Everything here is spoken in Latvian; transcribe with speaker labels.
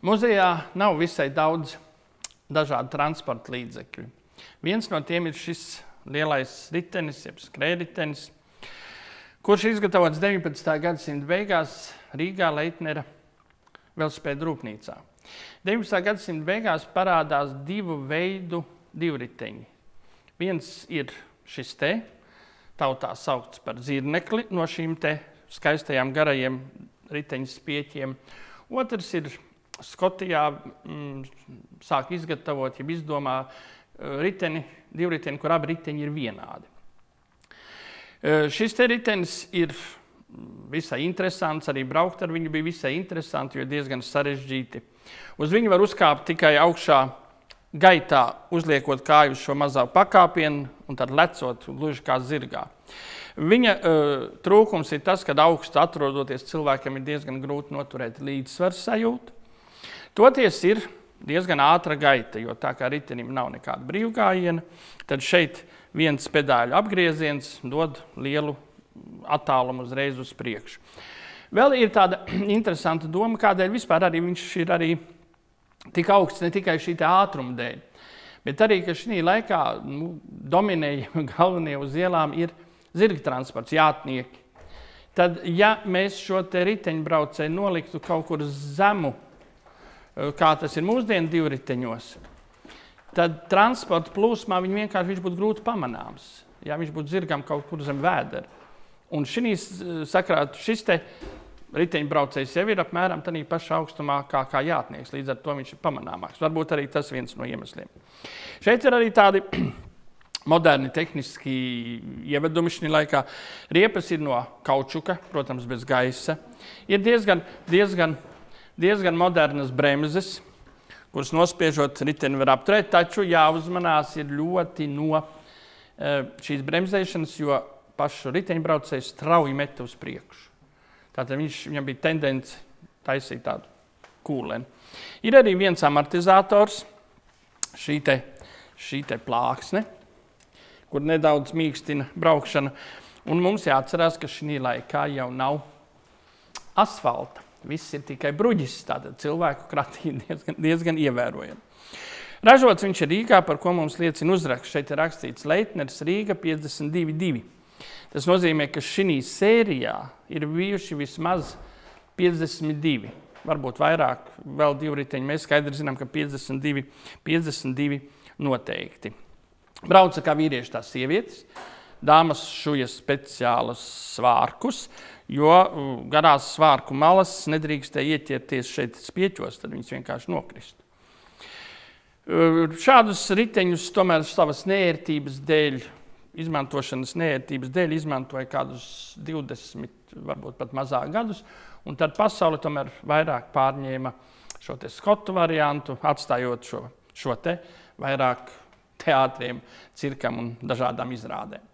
Speaker 1: Muzejā nav visai daudz dažādu transporta līdzekļu. Viens no tiem ir šis lielais ritenis, jeb skrējritenis, kurš izgatavots 19. gadsimta beigās Rīgā Leitnera velosipēdu rūpnīcā. 19. gadsimta beigās parādās divu veidu divriteņi. Viens ir šis te, tautā saukts par zirnekli no šīm te skaistajām garajiem riteņu spieķiem. Otrs ir Skotijā sāk izgatavot, ja izdomā divriteni, kur abi riteņi ir vienādi. Šis te ritenis ir visai interesants, arī braukt ar viņu bija visai interesanti, jo diezgan sarežģīti. Uz viņu var uzkāpt tikai augšā gaitā, uzliekot kāju uz šo mazā pakāpienu un tad lecot gluži kā zirgā. Viņa trūkums ir tas, ka augstu atrodoties cilvēkam ir diezgan grūti noturēt līdzsvaru sajūtu. Toties ir diezgan ātra gaita, jo tā kā ritenim nav nekāda brīvgājiena, tad šeit viens pedāļu apgrieziens dod lielu attālumu uzreiz uz priekšu. Vēl ir tāda interesanta doma, kādēļ vispār arī viņš ir arī tik augsts ne tikai šī ātruma dēļ, bet arī, ka šī laikā dominēja galvenie uz ielām ir zirga transports, jātnieki. Tad, ja mēs šo te riteņbraucēju noliktu kaut kur zemu, kā tas ir mūsdienu divriteņos, tad transporta plūsmā viņš būtu grūti pamanāms, ja viņš būtu zirgam kaut kur zem vēdera. Un sakrā šis te riteņbraucējs jau ir apmēram tādā pašā augstumā kā jātnieks, līdz ar to viņš ir pamanāmāks. Varbūt arī tas viens no iemesliem. Šeit ir arī tādi moderni tehniski ievedumi šī laikā. Riepas ir no kaučuka, protams, bez gaisa. Ir diezgan modernas bremzes, kuras nospiežot riteni var apturēt, taču jāuzmanās ir ļoti no šīs bremzēšanas, jo pašu riteņbraucēju strauji met uz priekšu. Tātad viņam bija tendence taisīt tādu kūleni. Ir arī viens amortizators, šī te plāksne, kur nedaudz mīkstina braukšana. Un mums jāatcerās, ka šī laikā jau nav asfalta. Viss ir tikai bruģis, tātad cilvēku kratī diezgan ievērojami. Ražots viņš ir Rīgā, par ko mums liecina uzraksts. Šeit ir rakstīts Leitners Rīga 52.2. Tas nozīmē, ka šī sērijā ir bijuši vismaz 52. Varbūt vairāk, vēl divriteņi. Mēs skaidri zinām, ka 52 noteikti. Brauca kā vīrieši tā sievietes. Dāmas šuja speciālus svārkus, jo garās svārku malas nedrīkstēja ieķerties šeit spieķos, tad viņas vienkārši nokrist. Šādus riteņus tomēr savas neērtības dēļ, izmantošanas neērtības dēļ izmantoja kādus 20, varbūt pat mazāk gadus, un tad pasaule tomēr vairāk pārņēma šo te skotu variantu, atstājot šo te vairāk teātriem, cirkam un dažādām izrādēm.